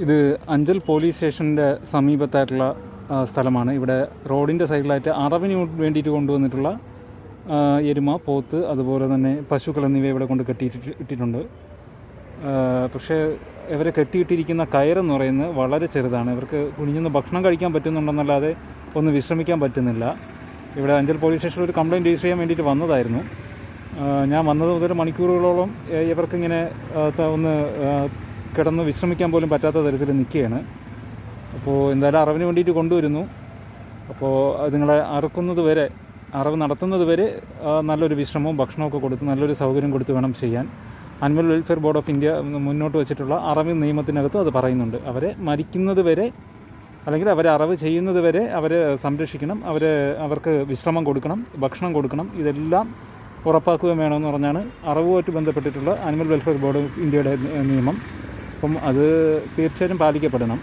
ഇത് അഞ്ചൽ പോലീസ് സ്റ്റേഷൻ്റെ സമീപത്തായിട്ടുള്ള സ്ഥലമാണ്. ഇവിടെ റോഡിൻ്റെ സൈഡിലായിട്ട് അറവിന് വേണ്ടിയിട്ട് കൊണ്ടുവന്നിട്ടുള്ള എരുമ, പോത്ത്, അതുപോലെ തന്നെ പശുക്കൾ എന്നിവ ഇവിടെ കൊണ്ട് ഇട്ടിട്ടുണ്ട്. പക്ഷേ ഇവരെ കെട്ടിയിട്ടിരിക്കുന്ന കയറെന്ന് പറയുന്നത് വളരെ ചെറുതാണ്. ഇവർക്ക് കുനിഞ്ഞൊന്ന് ഭക്ഷണം കഴിക്കാൻ പറ്റുന്നുണ്ടെന്നല്ലാതെ ഒന്ന് വിശ്രമിക്കാൻ പറ്റുന്നില്ല. ഇവിടെ അഞ്ചൽ പോലീസ് സ്റ്റേഷനിൽ ഒരു കംപ്ലയിൻറ്റ് രജിസ്റ്റർ ചെയ്യാൻ വേണ്ടിയിട്ട് വന്നതായിരുന്നു. ഞാൻ വന്നത് മുതൽ മണിക്കൂറുകളോളം ഇവർക്കിങ്ങനെ ഒന്ന് കിടന്ന് വിശ്രമിക്കാൻ പോലും പറ്റാത്ത തരത്തിൽ നിൽക്കുകയാണ്. അപ്പോൾ എന്തായാലും അറവിന് വേണ്ടിയിട്ട് കൊണ്ടുവരുന്നു. അപ്പോൾ നിങ്ങളെ അറവ് നടത്തുന്നത് വരെ നല്ലൊരു വിശ്രമവും ഭക്ഷണമൊക്കെ കൊടുത്ത് നല്ലൊരു സൗകര്യം കൊടുത്ത് വേണം ചെയ്യാൻ. Animal welfare board of India മുന്നോട്ട് വെച്ചിട്ടുള്ള അറവ് നിയമത്തിനകത്തും അത് പറയുന്നുണ്ട്. അവരെ മരിക്കുന്നത് വരെ അല്ലെങ്കിൽ അവരെ അറവ് ചെയ്യുന്നത് വരെ അവരെ സംരക്ഷിക്കണം, അവർക്ക് വിശ്രമം കൊടുക്കണം, ഭക്ഷണം കൊടുക്കണം. ഇതെല്ലാം ഉറപ്പാക്കുകയും വേണമെന്ന് പറഞ്ഞാണ് അറവുമായിട്ട് ബന്ധപ്പെട്ടിട്ടുള്ള ആനിമൽ വെൽഫെയർ ബോർഡ് ഓഫ് ഇന്ത്യയുടെ നിയമം. അപ്പം അത് തീർച്ചയായും പാലിക്കപ്പെടണം.